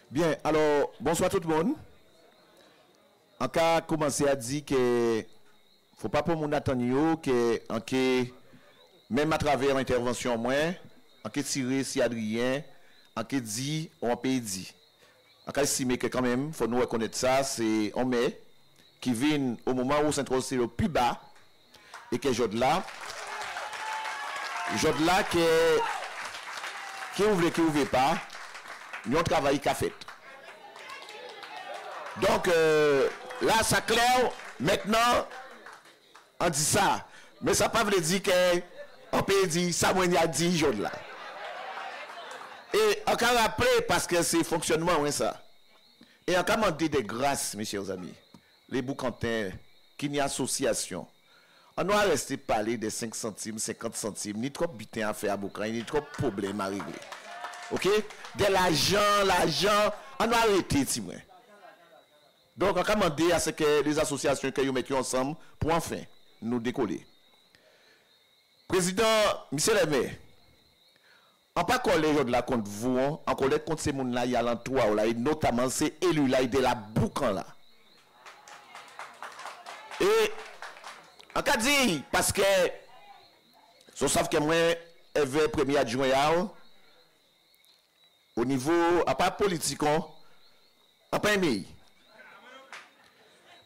Bien, alors, bonsoir tout le monde. En cas, commencer à dire que faut pas pour mon attendre que même à travers l'intervention moins, en que tirer si Adrien, en que dit on peut dire. En cas estimer que quand même, faut nous reconnaître ça, c'est on met qui vient au moment où s'introduit le plus bas et que Jodla qui ouvre pas, nous travail qu'a fait. Donc là ça clair maintenant on dit ça mais ça pas veut dire que on peut dire ça moi a dit jour là. Et encore rappeler parce que c'est fonctionnement ouais ça. Et encore demander des grâces mes chers amis. Les boucantins qui n'y a association. On doit rester parler des 5 centimes, 50 centimes, ni trop bitin à faire à Boucan, ni trop problème à régler. OK? De l'argent, on doit arrêter si moi. Donc, on va demander à ce que les associations que nous mettons ensemble pour enfin nous décoller. Président, monsieur le maire, on ne pas coller là contre vous, on coller contre ces gens-là, il y a l'entour, là, et notamment ces élus-là, de la Boucan là. Et, on va dire, parce que, vous savez que moi, je vais premier adjoint au niveau, à part politique, à part un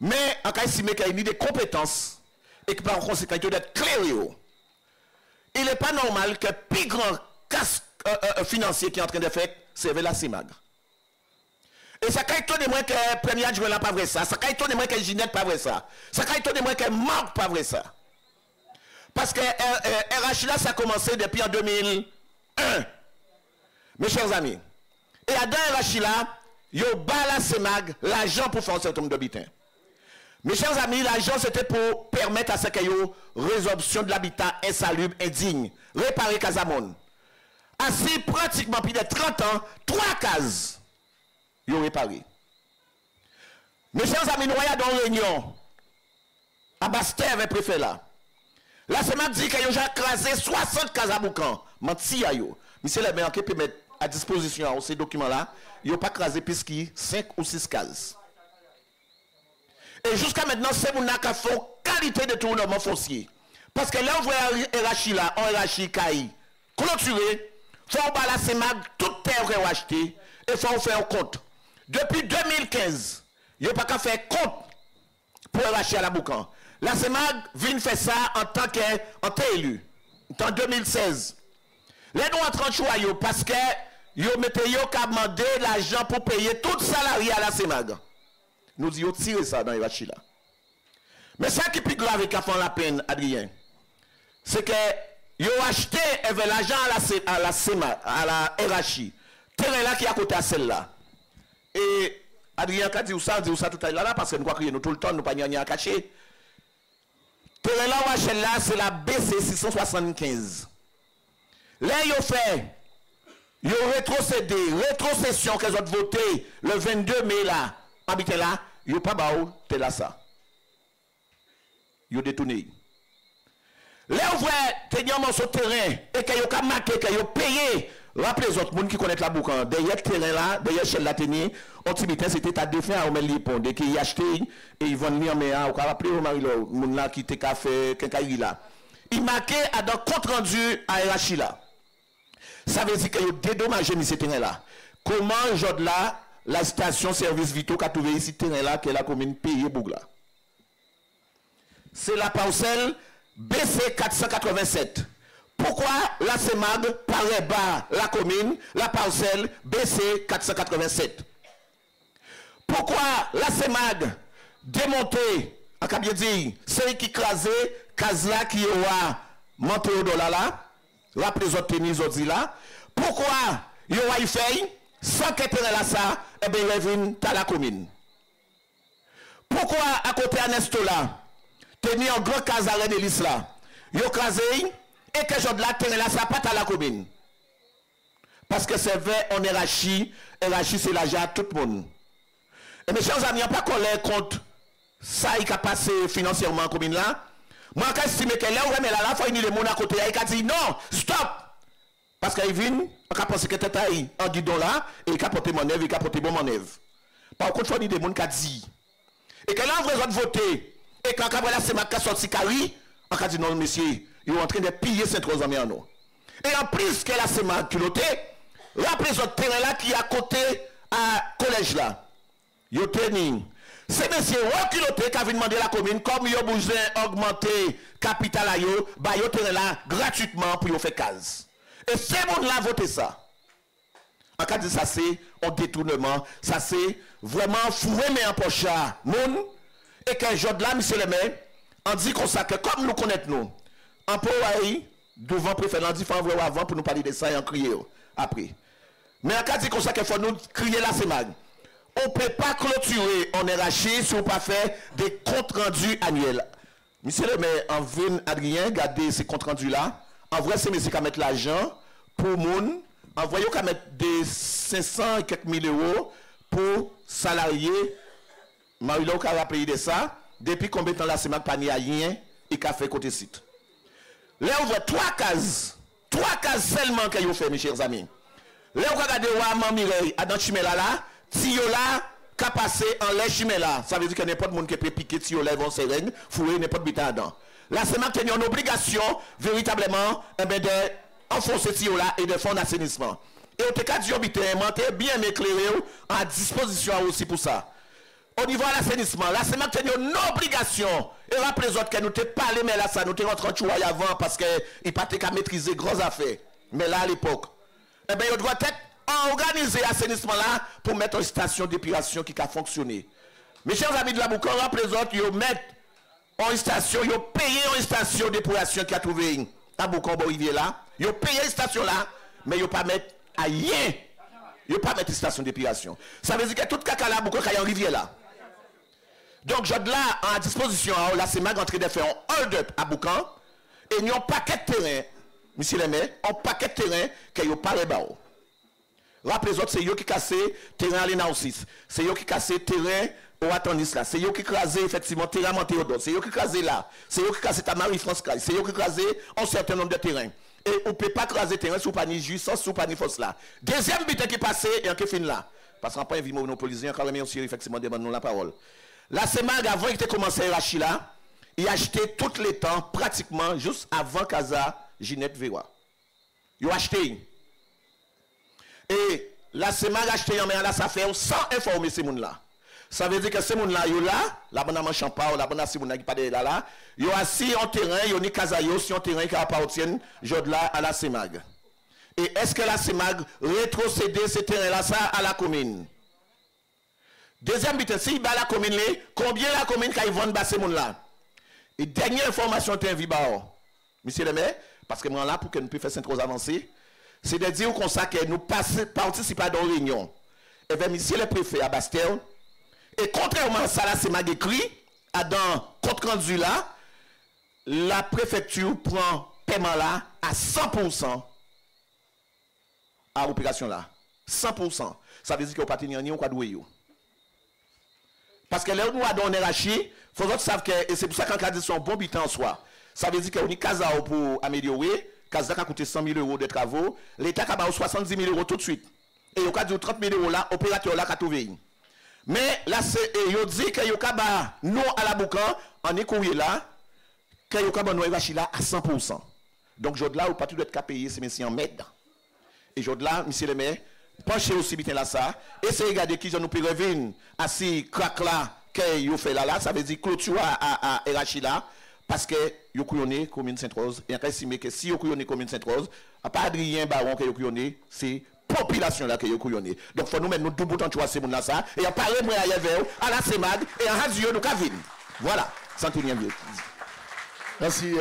mais en cas estimé qu'il y a des compétences et que par conséquent il doit être clair, il n'est pas normal que le plus grand casse financier qui est en train de faire, c'est la CIMAG. Et ça quand étonne moi que le premier adjoint n'a pas vrai ça, ça quand étonne moi que Ginette pas vrai ça, ça quand étonne moi que Marc pas vrai ça. Parce que RH là ça a commencé depuis en 2001. Mes chers amis. Et à dans RH là, il y a la CIMAG l'argent pour faire un certain nombre de bitins. Mes chers amis, l'argent c'était pour permettre à ce qu'il y ait résorption de l'habitat insalubre, indigne, réparer Casamon. Ainsi, pratiquement plus de 30 ans, 3 cases, ils ont réparé. Mes chers amis, nous voyons dans la réunion, à Bastet avec le préfet là. Là, c'est m'a dit qu'ils ont déjà crasé 60 cases à Boucan. Menti à yo. Monsieur le maire, qui peut mettre à disposition ces documents-là, ils n'ont pas crasé plus que 5 ou 6 cases. Et jusqu'à maintenant, c'est mon qui fait qualité de tournement foncier. Parce que là, on voit RH là, on RH Kaï, clôturé, il faut que la CIMAG, toute terre qu'on a acheté, et il faut faire un compte. Depuis 2015, il n'y a pas qu'à faire compte pour RH à la Boucan. La CIMAG vient faire ça en tant qu'élu, en 2016. Les nous entrons en choix parce que vous mettez qu'à demander l'argent pour payer tout salarié à la CIMAG. Nous disons tirer ça dans les vaches là. Mais ça qui est plus grave et qui fait la peine, Adrien, c'est que ils ont acheté l'argent à la RHI. Terrain là qui est à côté de celle-là. Et Adrien a dit ça tout à l'heure parce que nous croyons que nous tout le temps, nous pas rien à cacher. Terrain là, c'est la BC 675. Là, ils ont fait, ils ont rétrocédé, rétrocession qu'ils ont voté le 22 mai là. Habité là, il n'y a pas de t'es là ça. Il a détourné. Là, vous voyez, tenir sur terrain et qu'il y a marqué, qu'il y a payé. Rappelez les autres gens qui connaissent la boucan. Derrière le terrain là, derrière chez la tenir, on c'était à défense à Omel Lipon. Dès qu'ils achetaient, et ils vont venir, mais on va rappeler au mari là, qui était café, quelqu'un là. Il marquait à dans compte rendu à RH là. Ça veut dire qu'il y a dédommagé ce terrain là. Comment, aujourd'hui là, la station service Vito qui a trouvé ici terrain là que la commune paye Bougla. C'est la parcelle BC 487. Pourquoi la CIMAG paraît bas la commune, la parcelle BC 487? Pourquoi la CIMAG démontée, en cas bien dit, c'est qui crasé, Kazla qui aura monté au dollar là, rappelez les autres tennis aujourd'hui là. Pourquoi il y aura eu fait sans que terrain là ça, eh bien il vient à la commune. Pourquoi à côté Ernesto là, tenir un grand casaré de l'isla, il y a crasé et que je la terrain là ça pas à la commune. Parce que c'est vrai, on est rachi, et rachi c'est l'argent à tout le monde. Et mes chers amis, il n'y a pas collé contre ça qui a passé financièrement en commune là. Moi, quand je estime que là, mais là, il faut venir les gens à côté, il a dit non, stop! Parce qu'il vient On a pensé que tu es en guidon là, et il a porté manœuvre, il a porté bon manœuvre. Par contre, il y a des gens qui ont dit. Et que là, on va voter, et quand on a c'est ma sorti Kari, on a dit non, monsieur, ils sont en train de piller Saint-Rose en nous. Et en plus que la SEMAG culotté, rappelez ce terrain là qui est à côté à collège là. Yo teni. C'est monsieur culotté qui a demandé la commune, comme yo besoin augmenter capital à yo, bah yo terrain là gratuitement pour yo faire case. Et c'est monde là voté ça. En cas de ça, c'est un détournement. Ça, c'est vraiment fourré, mais en poche à moun. Et qu'un jour de là, monsieur le maire, on dit comme ça que comme nous connaissons nous, en Poaï, devant préférant, on dit qu'il faut envoyer avant pour nous parler de ça et en crier après. Mais en cas de comme ça qu'il faut nous crier la SEMAG. On ne peut pas clôturer en RH si on ne pas fait des comptes rendus annuels. Monsieur le maire, en vient Adrien, regardez ces comptes rendus là. En vrai, c'est monsieur qui mettre l'argent pour moun. En voyant qu'à mettre des 500 et quelques mille euros pour salariés, Marie-Laure qui a rappelé de ça, depuis combien de temps la SEMAG pas ni à rien et qu'a fait côté site. Là, on voit trois cases seulement que vous fait, mes chers amis. Là, on regarde Ouama Mireille, à dans Chimela là, Tiola, qui a passé en lait Chimela. Ça veut dire que n'importe monde qui peut piquer Tiola, vont se règner, fouiller n'importe bita dedans. La SEMAG a une obligation, véritablement, de enfoncer Tiola et de fonds d'assainissement. Et au cas du bien éclairé en disposition aussi pour ça. Au niveau de l'assainissement, la SEMAG a une obligation. Et rappelez les autres que nous t'ai parlé, mais là, ça nous t'ai rentré en chouaille avant parce qu'il n'y a pas qu'à maîtriser grosses affaires. Mais là, à l'époque, eh bien, il doit être organisé l'assainissement là pour mettre une station d'épuration qui a fonctionné. Mes chers amis de la Boucan, rappelez les autres, ils mettent une station, ils payent une station d'épuration qui a trouvé à Boucan, Rivière là. Ils payent une station là, mais ils ne pas mettre à rien. Ils ne pas mettre une station d'épuration. Ça veut dire que tout caca là, Boucan, il y a une rivière là. Donc, je là à disposition, la SEMAG en train de faire un hold-up à Boucan, et nous avons un paquet de terrain, monsieur le maire, un paquet de terrain qui n'a pas les barreaux. Rappelez les autres, c'est eux qui cassent terrain à l'Énaosis, c'est eux qui cassent terrain au Atandis là, c'est eux qui cassent effectivement terrain à Montéodon, c'est eux qui cassent là, c'est eux qui cassent à Marie-France, c'est eux qui cassent un certain nombre de terrains. Et on ne peut pas craser terrain sous pas ni jouissance, sous pas ni force là. Deuxième but qui est passé et qui est fini là. Parce qu'on n'a pas envie de monopoliser, encore même aussi effectivement demande nous la parole. La SEMAG, avant qu'il ait commencé à racheter là, il a acheté tout le temps, pratiquement, juste avant Casa Ginette Vera. Il a acheté. Et la SEMAG a acheté, mais là, ça fait sans informer ces gens là. Ça veut dire que ces gens là, ils sont là, la bonne manche en pas, la bonne Simona qui parle là, ils ont assis en terrain, ils ont ni Casa, si en terrain qui appartient, là à la SEMAG. Et est-ce que la SEMAG rétrocédé ce terrain là, ça, à la commune? Deuxième but, si il la commune, combien la commune qui vend ces gens là? Et dernière information, tu as monsieur le maire, parce que moi là, pour que nous puissions faire Saint-Rose avancer, c'est de dire comme ça que nous participons dans une réunion. Et bien, monsieur le préfet à Bastel, et contrairement à ça, là, c'est mal écrit, dans compte rendu là, la préfecture prend paiement là à 100% à l'opération là. 100%. Ça veut dire qu'on ne peut pas tenir ni on quoi doué. Parce que là où nous avons donné rachis, il faut que vous sachiez que, et c'est pour ça qu'en dit son bon bitan en soi, ça veut dire qu'on a Casa pour améliorer, Casa a coûté 100 000 euros de travaux, l'État a 70 000 euros tout de suite. Et il y a 30 000 euros là, opérateur là qui a trouvé. Mais là, il dit que nous à la Boucan, on est courrier là, que nous avons rachis là à 100%. Donc, je là, vous pas tout être payer ces messieurs en m'aide. Et je là, monsieur le maire, penchez aussi bien là ça, essayez de regarder qui nous peut revenir à ces craques là que vous fait là, ça veut dire clôture à RH là, parce que vous connaissez commune Sainte-Rose, et on estime que si vous connaissez commune Sainte-Rose, à part Adrien Baron que vous connaissez, c'est population là que vous connaissez. Donc il faut nous mettre nous tout bout en choix ces là ça, et à parler moi à la SEMAG, et en radio nous cavine. Voilà, santé bien vieux. Merci.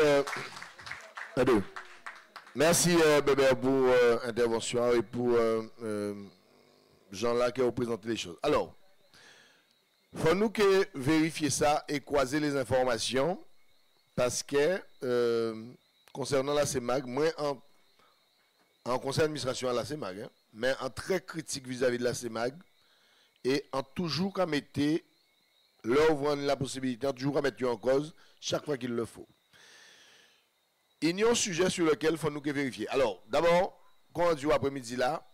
Merci Bébé pour l'intervention et pour Jean-là qui a présenté les choses. Alors, il faut nous que vérifier ça et croiser les informations parce que concernant la SEMAG, moi en conseil d'administration à la SEMAG, hein, mais en très critique vis-à-vis de la SEMAG et en toujours qu'à mettre leur vendre la possibilité, en toujours à mettre en cause chaque fois qu'il le faut. Il y a un sujet sur lequel il faut nous vérifier. Alors, d'abord, quand du après-midi là,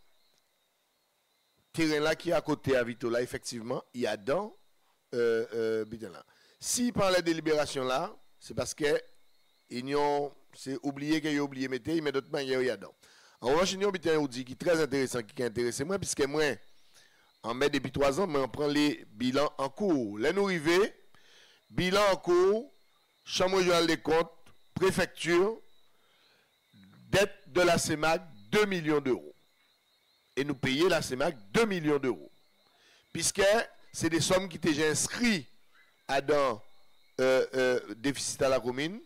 terrain là qui est à côté à Vito là, effectivement, il y a dans bidon là. Si par la délibération là, c'est parce que c'est oublié qu'il a oublié mettre, mais d'autres manières il y a dans. En revanche, il y a un bidon qui est très intéressant, qui intéresse moi, puisque moi, en mai depuis 3 ans, mais on prend les bilans en cours. Là, nous arrivons, bilan en cours, Chambre régionale des comptes, préfecture, dette de la CEMAC, 2 millions d'euros. Et nous payons la CEMAC 2 millions d'euros. Puisque c'est des sommes qui étaient déjà inscrites dans déficit à la commune.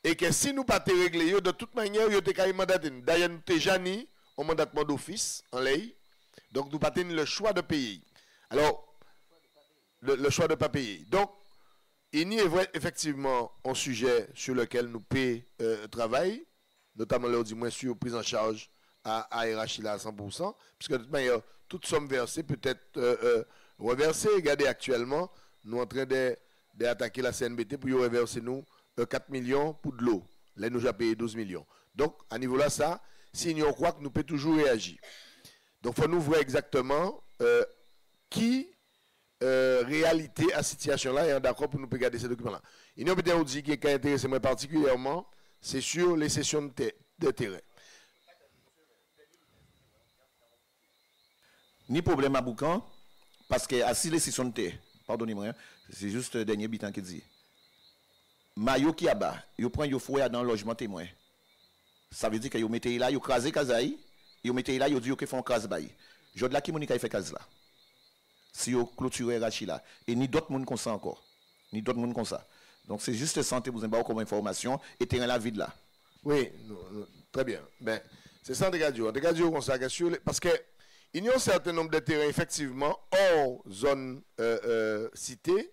Et que si nous ne pas régler, de toute manière, nous avons mandaté. D'ailleurs, nous avons déjà mis un mandatement d'office en lei. Donc, nous n'avons pas le choix de payer. Alors, le choix de ne pas payer. Donc, il y a effectivement un sujet sur lequel nous payons travail, notamment là, du moins sur prise en charge à RHILA à 100%, puisque de toute manière, toutes sommes versées, peut-être reversées. Regardez actuellement, nous sommes en train d'attaquer la CNBT pour y reverser nous 4 millions pour de l'eau. Là, nous avons payé 12 millions. Donc, à niveau là, ça, si nous croit que nous pouvons toujours réagir. Donc, il faut nous voir exactement qui réalité à cette situation-là et d'accord pour nous regarder ces documents-là. Il y a peut-être aussi qui est intéressé moi particulièrement, c'est sur les sessions de terrain. Ni problème à Boucan, parce que si les sessions de terre, pardonnez-moi, c'est juste le dernier bitan qui dit. Mayo qui a bas, il prend le fouet dans le logement témoin. Ça veut dire que vous mettez là, vous crasez Kazaï, vous mettez là, vous dites que font crase bail. Je dis là qui Monica fait case là. Si vous clôturez Rachi là. Et ni d'autres monde comme ça encore. Ni d'autres monde comme ça. Donc c'est juste santé vous avez comme information et terrain la vide là. Oui, très bien. Ben, c'est ça des gadios. Des gadios comme ça, parce que il y a un certain nombre de terrains effectivement hors zone citée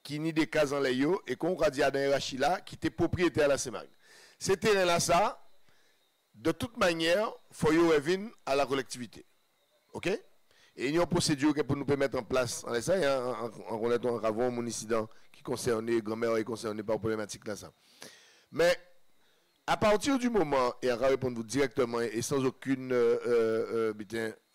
qui ni des cases en layo et qu'on a dit à Rachi là qui était propriétaire à la CEMAG. Ces terrains là ça de toute manière, il faut y revenir à la collectivité. OK? Et il y a une procédure pour nous mettre en place en ça, en connaissant avant mon incident qui concernait grand-mère et concerné par problématique là ça. Mais à partir du moment, et on va répondre vous directement et sans aucune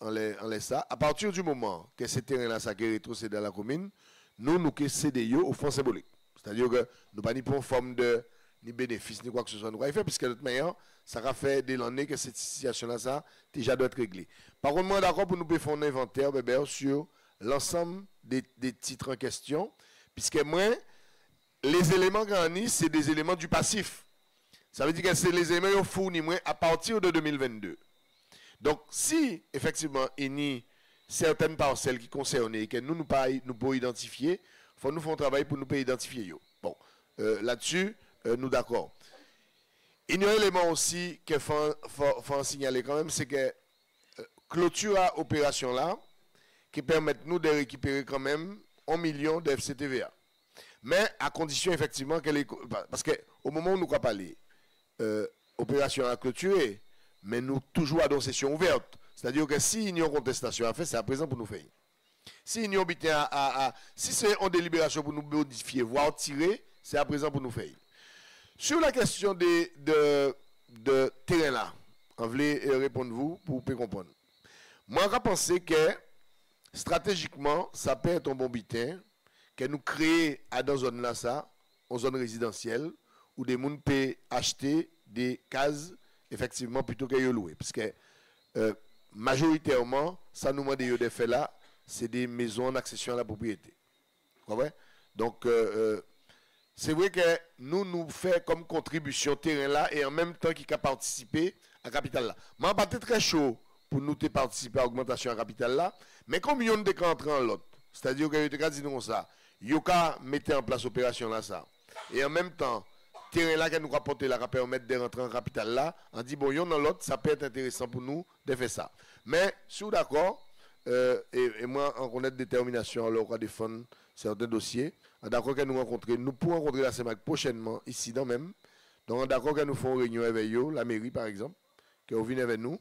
en ça, à partir du moment que ces terrains-là ça qui rétrocédé dans la commune, nous cédons au fond symbolique. C'est-à-dire que nous pas ni pour forme de ni bénéfice, ni quoi que ce soit. Nous avons fait, puisque de toute manière, ça a fait des années que cette situation-là, ça, déjà doit être réglée. Par contre, moi, d'accord pour nous faire un inventaire, bébé, sur l'ensemble des titres en question, puisque moi, les éléments garnis, c'est des éléments du passif. Ça veut dire que c'est les éléments fournis moi à partir de 2022. Donc, si, effectivement, il y a certaines parcelles qui concernent et que nous pouvons identifier, il faut nous faire un travail pour nous identifier. Bon, là-dessus, nous d'accord. Il y a un élément aussi qu'il faut signaler quand même, c'est que clôture à opération là, qui permet nous de récupérer quand même 1 million de FCTVA. Mais à condition effectivement qu'elle est... Parce qu'au moment où nous avons parlé, opération à clôturer, mais nous toujours à une session ouverte. C'est-à-dire que si il y a une contestation à faire, c'est à présent pour nous faire. Si il y a si c'est en délibération pour nous modifier, voire tirer, c'est à présent pour nous faire. Sur la question de terrain là, on voulait répondre vous pour comprendre. Moi, je pense que stratégiquement, ça peut être un bon bitin que nous créons dans une zone là, ça, en zone résidentielle, où des gens peuvent acheter des cases, effectivement, plutôt que de louer. Parce que majoritairement, ça nous demande des faits là, c'est des maisons en accession à la propriété. Ouais? Donc, c'est vrai que nous faisons comme contribution terrain là et en même temps qui a participé à capital là. Mais pas très chaud pour nous participer à l'augmentation à capital là, mais comme il y a des entrées en l'autre, c'est-à-dire que vous avez dit comme ça, vous avez mis en place l'opération là ça. Et en même temps, terrain là que nous rapporter là, permettre de rentrer en capital là, on dit bon, il y en a l'autre, ça peut être intéressant pour nous de faire ça. Mais si vous êtes d'accord, et moi, en connaître détermination, alors on va défendre certains dossiers. D'accord que nous pourrons rencontrer la CEMAC prochainement, ici dans même. Donc, d'accord que nous faisons une réunion avec eux, la mairie par exemple, que vous venez avec nous,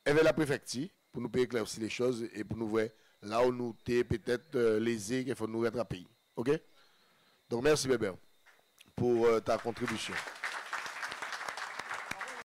avec la préfecture, pour nous éclaircir les choses et pour nous voir là où nous sommes peut-être lésés, qu'il faut nous rattraper. OK? Donc, merci bébé pour ta contribution.